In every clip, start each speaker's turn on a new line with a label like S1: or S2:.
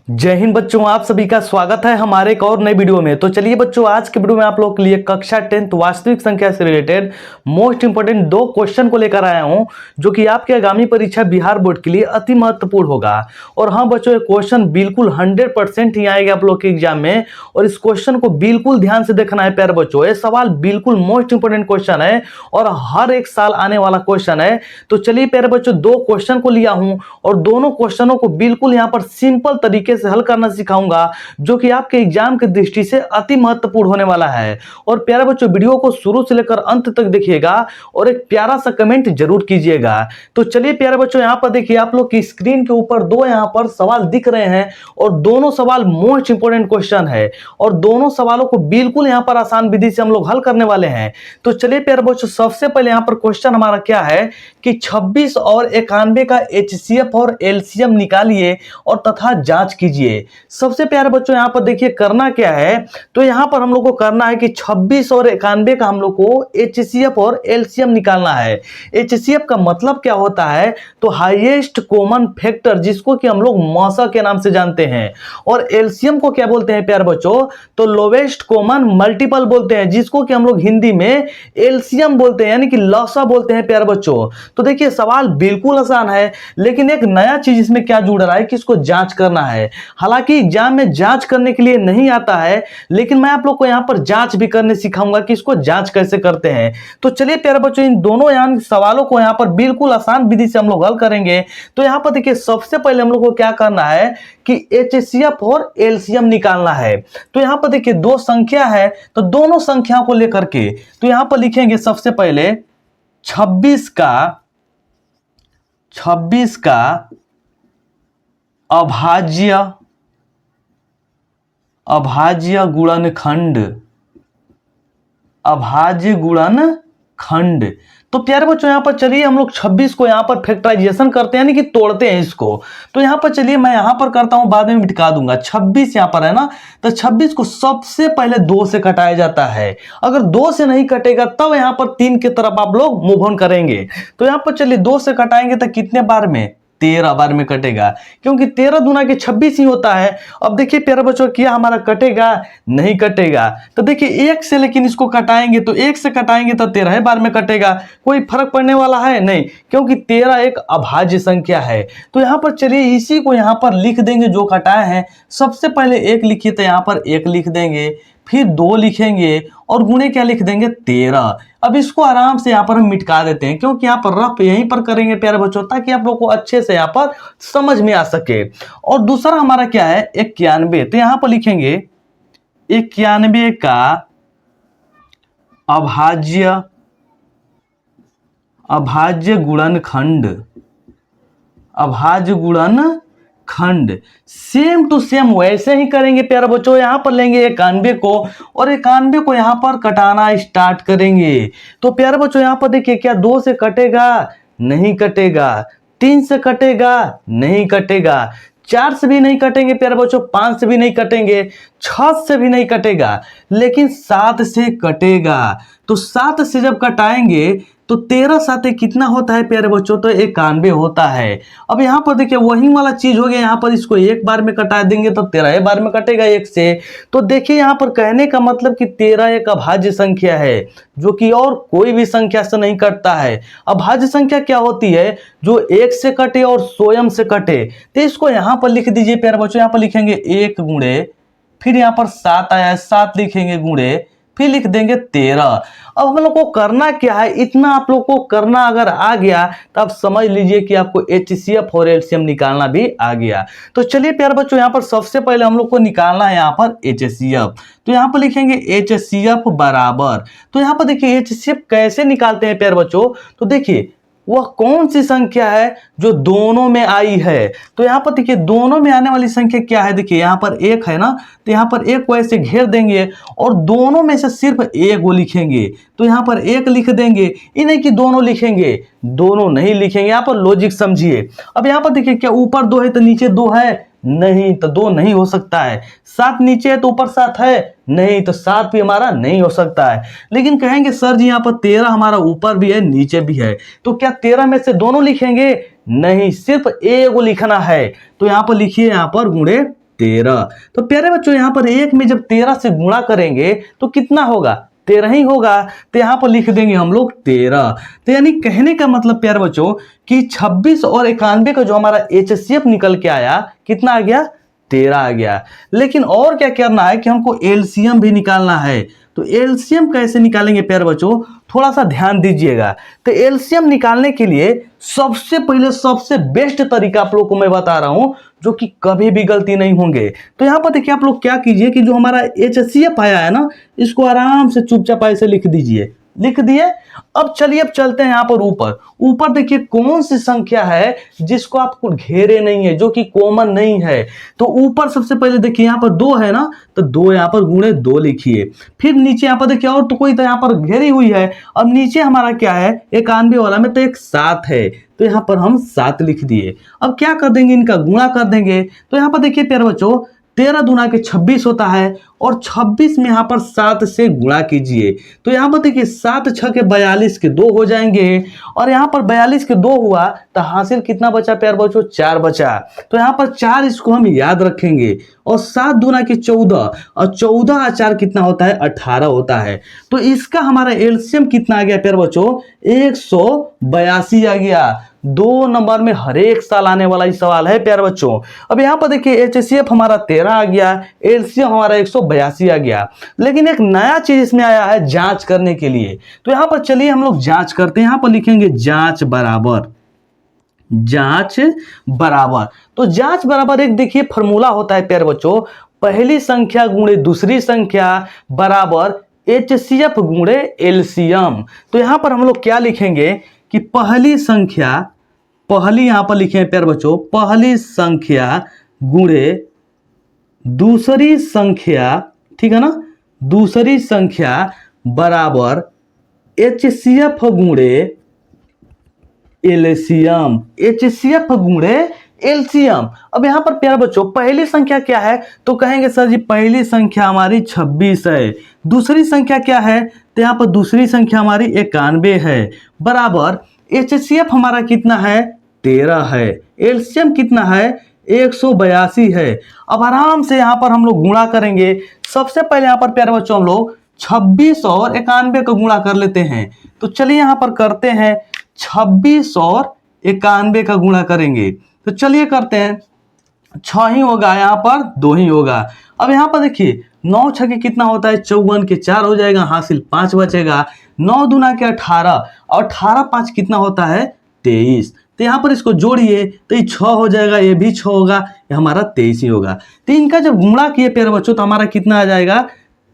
S1: जय हिंद बच्चों, आप सभी का स्वागत है हमारे एक और नए वीडियो में। तो चलिए बच्चों, आज के वीडियो में आप लोगों के लिए कक्षा 10th वास्तविक संख्या से रिलेटेड मोस्ट इंपोर्टेंट 2 क्वेश्चन को लेकर आया हूं, जो कि आपके आगामी परीक्षा बिहार बोर्ड के लिए अति महत्वपूर्ण होगा। और हाँ बच्चों, ये क्वेश्चन बिल्कुल 100% ही आएगा आप लोग के एग्जाम में, और इस क्वेश्चन को बिल्कुल ध्यान से देखना है प्यारे बच्चों। ये सवाल बिल्कुल मोस्ट इंपोर्टेंट क्वेश्चन है और हर एक साल आने वाला क्वेश्चन है। तो चलिए प्यारे बच्चों, 2 क्वेश्चन को लिया हूं और दोनों क्वेश्चनों को बिल्कुल यहां पर सिंपल तरीके से हल करना सिखाऊंगा, जो कि आपके एग्जाम की दृष्टि से अति महत्वपूर्ण होने वाला है। और प्यारे बच्चों, वीडियो को शुरू से लेकर अंत तक देखिएगा और एक प्यारा सा कमेंट जरूर कीजिएगा। तो चलिए प्यारे बच्चों, यहां पर देखिए, आप लोग की स्क्रीन के ऊपर 2 यहां पर सवाल दिख रहे हैं और दोनों सवाल मोस्ट इंपोर्टेंट क्वेश्चन है और दोनों सवालों को बिल्कुल यहां पर आसान विधि से हम लोग हल करने वाले हैं। तो चलिए प्यारे बच्चों, सबसे पहले यहां पर क्वेश्चन हमारा क्या है कि 26 और 91 का HCF और LCM निकालिए और तथा जांच कीजिए। सबसे प्यारे बच्चों, यहां पर देखिए करना क्या है। तो यहां पर हम लोग को करना है कि 26 और 91 का हम लोग को HCF और LCM निकालना है। HCF का मतलब क्या होता है, तो हाईएस्ट कॉमन फैक्टर, जिसको कि हम लोग मौसा के नाम से जानते हैं। और LCM को क्या बोलते हैं प्यारे बच्चों, तो लोवेस्ट कॉमन मल्टीपल बोलते हैं, जिसको कि हम लोग हिंदी में LCM बोलते हैं, यानी कि लौसा बोलते हैं प्यारे बच्चों। तो देखिए सवाल बिल्कुल आसान है, लेकिन एक नया चीज इसमें क्या जुड़ रहा है कि इसको जांच करना है। हालांकि एग्जाम में जांच करने के लिए नहीं आता है, लेकिन मैं आप लोग को यहां पर जांच भी करने सिखाऊंगा कि इसको जांच कैसे करते हैं। तो चलिए प्यारे बच्चों, इन दोनों सवालों को यहां पर बिल्कुल आसान विधि से हम लोग हल करेंगे। तो यहां पर देखिए, सबसे पहले हम लोग को क्या करना है कि HCF और LCM निकालना है। तो यहां पर देखिए 2 संख्या है, तो दोनों संख्याओं को लेकर के तो यहां पर लिखेंगे सबसे पहले 26 का अभाज्य गुणनखंड। तो प्यारे बच्चों, यहां पर चलिए हम लोग 26 को यहां पर फैक्टराइजेशन करते हैं, यानी कि तोड़ते हैं इसको। तो यहां पर चलिए मैं यहां पर करता हूं, बाद में मिटा दूंगा। 26 यहां पर है ना, तो 26 को सबसे पहले 2 से कटाया जाता है। अगर 2 से नहीं कटेगा तब यहां पर 3 की तरफ आप लोग मूव ऑन करेंगे। तो यहां पर चलिए 2 से कटाएंगे तो कितने बार में, 13 बार में कटेगा, क्योंकि 13 दूना के 26 ही होता है। अब देखिए प्यारे बच्चों, क्या हमारा कटेगा, नहीं कटेगा। तो देखिए 1 से लेकिन इसको कटाएंगे, तो 1 से कटाएंगे तो 13 बार में कटेगा। कोई फर्क पड़ने वाला है नहीं, क्योंकि 13 एक अभाज्य संख्या है। तो यहां पर चलिए इसी को यहां पर लिख देंगे, जो कटाए हैं। सबसे पहले 1 लिखिए, तो यहां पर 1 लिख देंगे, फिर 2 लिखेंगे और गुणे क्या लिख देंगे, 13। अब इसको आराम से यहाँ पर हम मिटा देते हैं, क्योंकि यहाँ पर रफ यहीं पर करेंगे प्यारे बच्चों, ताकि आप लोग को अच्छे से यहाँ पर समझ में आ सके। और दूसरा हमारा क्या है, 91। तो यहाँ पर लिखेंगे 91 का अभाज्य गुणनखंड सेम टू सेम वैसे ही करेंगे प्यारे बच्चों। यहां पर लेंगे 91 को और 91 को यहां पर कटाना स्टार्ट करेंगे। तो प्यारे बच्चों, यहां पर देखिए, क्या 2 से कटेगा, नहीं कटेगा। 3 से कटेगा, नहीं कटेगा। 4 से भी नहीं कटेंगे प्यारे बच्चों, 5 से भी नहीं कटेंगे, 6 से भी नहीं कटेगा, लेकिन 7 से कटेगा। तो 7 से जब कटाएंगे तो 13 साथ कितना होता है प्यारे बच्चों, तो 91 होता है। अब यहाँ पर देखिए वही वाला चीज हो गया, यहाँ पर इसको 1 बार में कटा देंगे तो 13 बार में कटेगा 1 से। तो देखिए यहाँ पर कहने का मतलब कि 13 एक अभाज्य संख्या है, जो कि और कोई भी संख्या से नहीं कटता है। अभाज्य संख्या क्या होती है, जो 1 से कटे और स्वयं से कटे। तो इसको यहाँ पर लिख दीजिए प्यारे बच्चों, यहाँ पर लिखेंगे 1 गुणे, फिर यहाँ पर 7 आया है, 7 लिखेंगे गुणे, फिर लिख देंगे 13। अब हम लोग को करना क्या है, इतना आप लोग को करना अगर आ गया तो आप समझ लीजिए कि आपको HCF और LCM निकालना भी आ गया। तो चलिए प्यारे बच्चों, यहाँ पर सबसे पहले हम लोग को निकालना है यहाँ पर HCF। तो यहाँ पर लिखेंगे HCF बराबर, तो यहाँ पर देखिए HCF कैसे निकालते हैं प्यारे बच्चों। तो देखिए वह कौन सी संख्या है जो दोनों में आई है। तो यहाँ पर देखिए दोनों में आने वाली संख्या क्या है, देखिए यहाँ पर 1 है ना, तो यहाँ पर 1 को ऐसे घेर देंगे और दोनों में से सिर्फ 1 को लिखेंगे। तो यहाँ पर 1 लिख देंगे, ये नहीं कि दोनों लिखेंगे, दोनों नहीं लिखेंगे। यहाँ पर लॉजिक समझिए। अब यहाँ पर देखिए, क्या ऊपर 2 है तो नीचे 2 है, नहीं, तो 2 नहीं हो सकता है। 7 नीचे है तो ऊपर 7 है, नहीं, तो 7 भी हमारा नहीं हो सकता है। लेकिन कहेंगे सर जी यहाँ पर 13 हमारा ऊपर भी है नीचे भी है, तो क्या 13 में से दोनों लिखेंगे, नहीं, सिर्फ 1 लिखना है। तो यहाँ पर लिखिए, यहाँ पर गुणे 13। तो प्यारे बच्चों यहाँ पर 1 में जब 13 से गुणा करेंगे तो कितना होगा, 13 ही होगा। तो यहाँ पर लिख देंगे हम लोग 13। तो यानी कहने का मतलब प्यारे बच्चों कि 26 और 91 का जो हमारा HCF निकल के आया, कितना आ गया, 13 आ गया। लेकिन और क्या करना है कि हमको एलसीएम भी निकालना है। तो एलसीएम कैसे निकालेंगे प्यारे बच्चों, थोड़ा सा ध्यान दीजिएगा। तो एलसीएम निकालने के लिए सबसे पहले सबसे बेस्ट तरीका आप लोग को मैं बता रहा हूं, जो कि कभी भी गलती नहीं होंगे। तो यहां पर देखिए आप लोग क्या कीजिए कि जो हमारा HCF आया है ना, इसको आराम से चुपचाप ऐसे लिख दीजिए। लिख दिए। अब चलिए अब चलते हैं यहाँ पर ऊपर। ऊपर देखिए कौन सी संख्या है जिसको आपको घेरे नहीं है, जो कि कॉमन नहीं है। तो ऊपर सबसे पहले देखिए यहाँ पर 2 है ना, तो 2 यहाँ पर गुणे 2 लिखिए। फिर नीचे यहाँ पर देखिए और तो कोई तो यहाँ पर घेरी हुई है। अब नीचे हमारा क्या है, 91 वाला में तो एक 7 है, तो यहाँ पर हम 7 लिख दिए। अब क्या कर देंगे, इनका गुणा कर देंगे। तो यहाँ पर देखिए प्यारे बच्चों 13 दूना के 26 होता है, और 26 में यहाँ पर 7 से गुणा कीजिए। तो यहाँ पर देखिए 7 6 के 42 के 2 हो जाएंगे, और यहाँ पर 42 के 2 हुआ तो हासिल कितना बचा प्यारे बच्चों, 4 बचा। तो यहाँ पर 4 इसको हम याद रखेंगे, और 7 दूना के 14, और 14 और 4 कितना होता है, 18 होता है। तो इसका हमारा एलसीएम कितना आ गया प्यारे बच्चों, 182 आ गया। 2 नंबर में हर एक साल आने वाला ही सवाल है प्यारे बच्चों। अब यहाँ पर देखिए HCF हमारा 13 आ गया, एलसीएम हमारा 182 आ गया। लेकिन एक नया चीज इसमें आया है जांच करने के लिए। तो यहाँ पर चलिए हम लोग जांच करते हैं। यहाँ पर लिखेंगे जांच बराबर, जांच बराबर। तो जांच बराबर एक देखिए फॉर्मूला होता है प्यारे बच्चों, पहली संख्या गुणे दूसरी संख्या बराबर HCF गुणे एलसीएम। तो यहाँ पर हम लोग क्या लिखेंगे कि पहली संख्या, पहली यहां पर लिखे हैं प्यारे बच्चों, पहली संख्या गुणे दूसरी संख्या, ठीक है ना, दूसरी संख्या बराबर HCF गुणे एलसीएम, HCF गुणे एलसीएम। अब यहां पर प्यारे बच्चों पहली संख्या क्या है, तो कहेंगे सर जी पहली संख्या हमारी 26 है। दूसरी संख्या क्या है, तो यहां पर दूसरी संख्या हमारी 91 है, बराबर HCF हमारा कितना है, 13 है। एलसीएम कितना है, 182 है। अब आराम से यहां पर हम लोग गुणा करेंगे। सबसे पहले यहां पर प्यारे बच्चों हम लोग 26 और 91 का गुणा कर लेते हैं। तो चलिए यहां पर करते हैं, 26 और 91 का गुणा करेंगे। तो चलिए करते हैं, 6 ही होगा, यहाँ पर 2 ही होगा। अब यहाँ पर देखिए 9 छके कितना होता है, 54 के 4 हो जाएगा, हासिल 5 बचेगा। 9 दूना के 18, और 18 5 कितना होता है, 23। तो यहाँ पर इसको जोड़िए तो ये 6 हो जाएगा, ये भी 6 होगा, ये हमारा 23 ही होगा। तो इनका जब गुणा किए प्यारे बच्चों तो हमारा कितना आ जाएगा,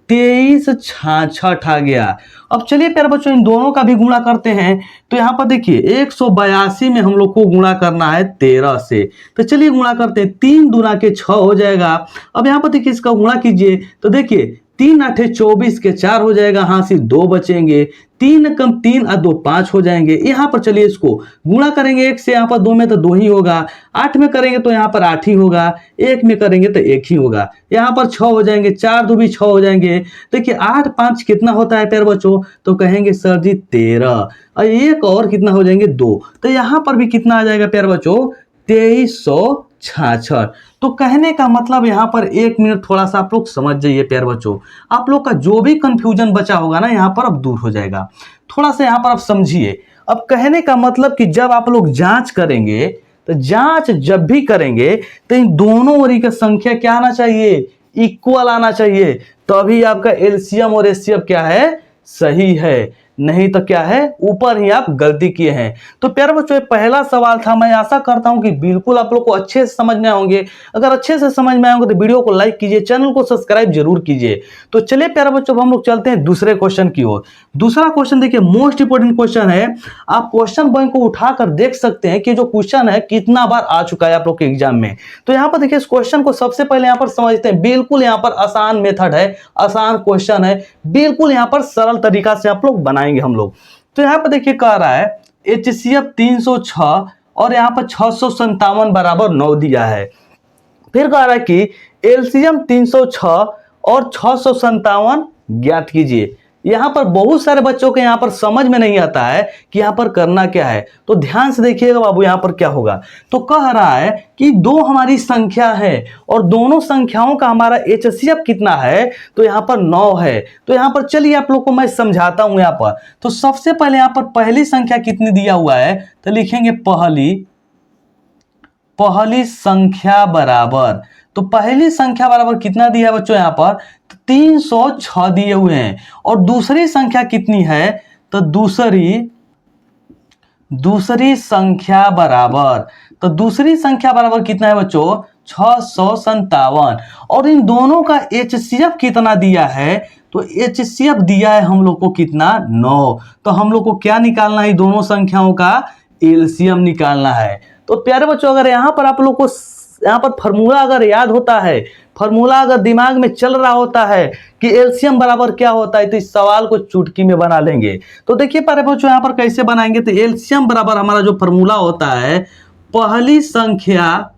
S1: 23 66 आ गया। अब चलिए प्यारे बच्चों इन दोनों का भी गुणा करते हैं। तो यहाँ पर देखिए 182 में हम लोग को गुणा करना है 13 से। तो चलिए गुणा करते हैं, 3 दूना के 6 हो जाएगा। अब यहाँ पर देखिए इसका गुणा कीजिए तो देखिए 3 8 24 के 4 हो जाएगा, हासिल 2 बचेंगे। 3 कम 3 और 2 5 हो जाएंगे। यहाँ पर चलिए इसको गुणा करेंगे 1 से, यहाँ पर 2 में तो 2 ही होगा। 8 में करेंगे तो यहाँ पर 8 ही होगा। 1 में करेंगे तो 1 ही होगा। यहाँ पर 6 हो जाएंगे, 4 2 भी 6 हो जाएंगे। देखिए 8 5 कितना होता है प्यारे बच्चों, तो कहेंगे सर जी 13, और एक और कितना हो जाएंगे 2। तो यहाँ पर भी कितना आ जाएगा प्यारे बच्चों, 2366। तो कहने का मतलब यहाँ पर 1 मिनट थोड़ा सा आप लोग समझ जाइए प्यारे बच्चों, आप लोग का जो भी कंफ्यूजन बचा होगा ना यहाँ पर अब दूर हो जाएगा। थोड़ा सा यहाँ पर आप समझिए। अब कहने का मतलब कि जब आप लोग जांच करेंगे, तो जांच जब भी करेंगे तो इन दोनों ओरी का संख्या क्या आना चाहिए, इक्वल आना चाहिए, तभी आपका एलसीएम और एचसीएफ क्या है, सही है। नहीं तो क्या है, ऊपर ही आप गलती किए हैं। तो प्यारे बच्चों ये पहला सवाल था। मैं आशा करता हूं कि बिल्कुल आप लोग को अच्छे से समझ में आएंगे। अगर अच्छे से समझ में आएंगे तो वीडियो को लाइक कीजिए, चैनल को सब्सक्राइब जरूर कीजिए। तो चलिए प्यारे बच्चों हम लोग चलते हैं दूसरे क्वेश्चन की ओर। दूसरा क्वेश्चन देखिए मोस्ट इंपोर्टेंट क्वेश्चन है। आप क्वेश्चन बैंक को उठाकर देख सकते हैं कि जो क्वेश्चन है कितना बार आ चुका है आप लोग के एग्जाम में। तो यहाँ पर देखिए इस क्वेश्चन को सबसे पहले यहाँ पर समझते हैं। बिल्कुल यहाँ पर आसान मेथड है, आसान क्वेश्चन है, बिल्कुल यहाँ पर सरल तरीका से आप लोग बनाएंगे हम लोग। तो यहाँ पर देखिए कह रहा है HCF 306 और यहाँ पर 657 बराबर 9 दिया है। फिर कह रहा है कि LCM 306 और 657 ज्ञात कीजिए। यहाँ पर बहुत सारे बच्चों के यहाँ पर समझ में नहीं आता है कि यहाँ पर करना क्या है। तो ध्यान से देखिएगा बाबू, यहाँ पर क्या होगा। तो कह रहा है कि दो हमारी संख्या है और दोनों संख्याओं का हमारा एचसीएफ कितना है, तो यहाँ पर 9 है। तो यहाँ पर चलिए आप लोग को मैं समझाता हूं। यहाँ पर तो सबसे पहले यहाँ पर पहली संख्या कितनी दिया हुआ है, तो लिखेंगे पहली संख्या बराबर। तो पहली संख्या बराबर कितना दिया है बच्चों, यहाँ पर 306 दिए हुए हैं। और दूसरी संख्या कितनी है, तो दूसरी संख्या बराबर, तो दूसरी संख्या बराबर कितना है बच्चों, 657। और इन दोनों का एचसीएफ कितना दिया है, तो एचसीएफ दिया है हम लोग को कितना, 9। तो हम लोग को क्या निकालना है, दोनों संख्याओं का एलसीएम निकालना है। तो प्यारे बच्चों, अगर यहाँ पर आप लोग को यहाँ पर फॉर्मूला अगर याद होता है, फॉर्मूला अगर दिमाग में चल रहा होता है कि एलसीएम बराबर क्या होता है, तो इस सवाल को चुटकी में बना लेंगे। तो देखिए प्यारे बच्चों, यहाँ पर कैसे बनाएंगे, तो एलसीएम बराबर हमारा जो फॉर्मूला होता है, पहली संख्या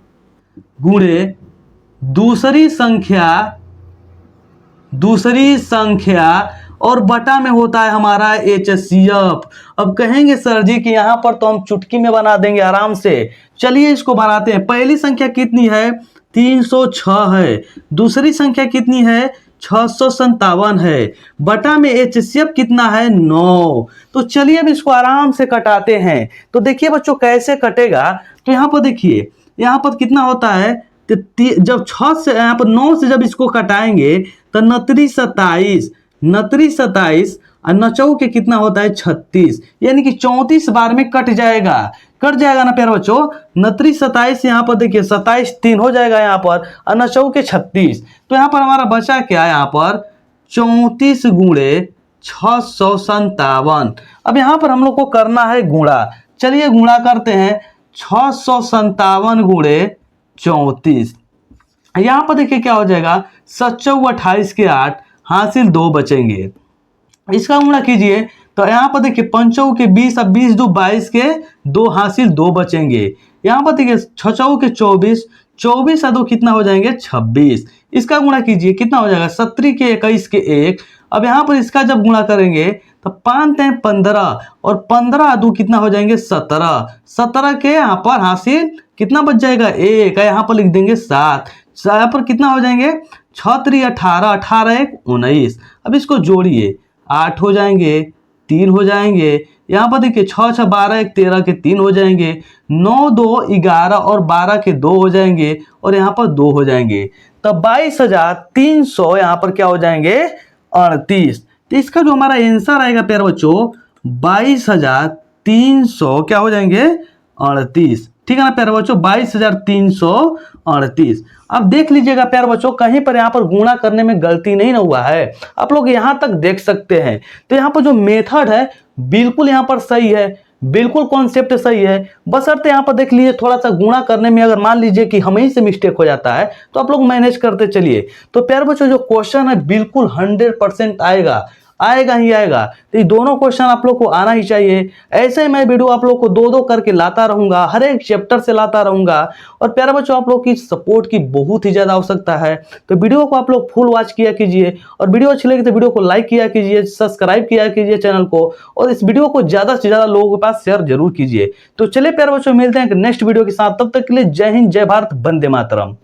S1: गुणे दूसरी संख्या और बटा में होता है हमारा एचसीएफ। अब कहेंगे सर जी कि यहाँ पर तो हम चुटकी में बना देंगे आराम से। चलिए इसको बनाते हैं। पहली संख्या कितनी है, 306 है। दूसरी संख्या कितनी है, 657 है। बटा में एचसीएफ कितना है, 9। तो चलिए अब इसको आराम से कटाते हैं। तो देखिए बच्चों कैसे कटेगा। तो यहाँ पर देखिए, यहाँ पर कितना होता है, जब 6 से यहाँ पर 9 से जब इसको कटाएंगे तो 29 27 और 9 के कितना होता है, 36, यानी कि 34 बार में कट जाएगा ना प्यारे बच्चों। 29 27 यहाँ पर देखिए 27 3 हो जाएगा यहाँ पर, और 9 के 36। तो यहाँ पर हमारा बचा क्या, यहाँ पर 34 गुणे 657। अब यहाँ पर हम लोग को करना है गुणा। चलिए गुणा करते हैं, 657 गुणे 34। यहाँ पर देखिए क्या हो जाएगा, 7 28 के 8 हासिल 2 बचेंगे। इसका गुणा कीजिए तो यहाँ पर देखिए 5 के 20 और 20 2 22 के 2 हासिल 2 बचेंगे। यहाँ पर देखिए 6 के 24 24 और 2 कितना हो जाएंगे, 26। इसका गुणा कीजिए, कितना हो जाएगा, 17 के 21 के 1। अब यहाँ पर इसका जब गुणा करेंगे तो 5 × 15 और 15 और 2 कितना हो जाएंगे, 17। 17 के यहाँ पर हासिल कितना बच जाएगा, 1। यहाँ पर लिख देंगे 7। यहाँ पर कितना हो जाएंगे, 6 3 18 18 1 19। अब इसको जोड़िए, 8 हो जाएंगे, 3 हो जाएंगे। यहाँ पर देखिए 6 6 12 1 13 के 3 हो जाएंगे, 9 2 11 और 12 के 2 हो जाएंगे, और यहाँ पर 2 हो जाएंगे। तब 22,300 यहाँ पर क्या हो जाएंगे, 38। तो इसका जो हमारा आंसर आएगा प्यारे बच्चों, 22,300 क्या हो जाएंगे, 38। ठीक है ना प्यारे बच्चों, 22,338। अब देख लीजिएगा प्यारे बच्चों, कहीं पर यहाँ पर गुणा करने में गलती नहीं ना हुआ है। आप लोग यहाँ तक देख सकते हैं। तो यहाँ पर जो मेथड है बिल्कुल यहाँ पर सही है, बिल्कुल कॉन्सेप्ट सही है। बशर्ते यहाँ पर देख लीजिए थोड़ा सा गुणा करने में अगर मान लीजिए कि हमें ही से मिस्टेक हो जाता है, तो आप लोग मैनेज करते चलिए। तो प्यारे बच्चों जो क्वेश्चन है बिल्कुल 100% आएगा ही आएगा। तो ये दोनों क्वेश्चन आप लोग को आना ही चाहिए। ऐसे ही मैं वीडियो आप लोग को 2-2 करके लाता रहूंगा, हर एक चैप्टर से लाता रहूंगा। और प्यारे बच्चों आप लोग की सपोर्ट की बहुत ही ज़्यादा आवश्यकता है। तो वीडियो को आप लोग फुल वॉच किया कीजिए, और वीडियो अच्छी लगी तो वीडियो को लाइक किया कीजिए, सब्सक्राइब किया कीजिए चैनल को, और इस वीडियो को ज़्यादा से ज़्यादा लोगों के पास शेयर जरूर कीजिए। तो चलिए प्यारे बच्चों, मिलते हैं नेक्स्ट वीडियो के साथ। तब तक के लिए जय हिंद, जय भारत, वंदे मातरम।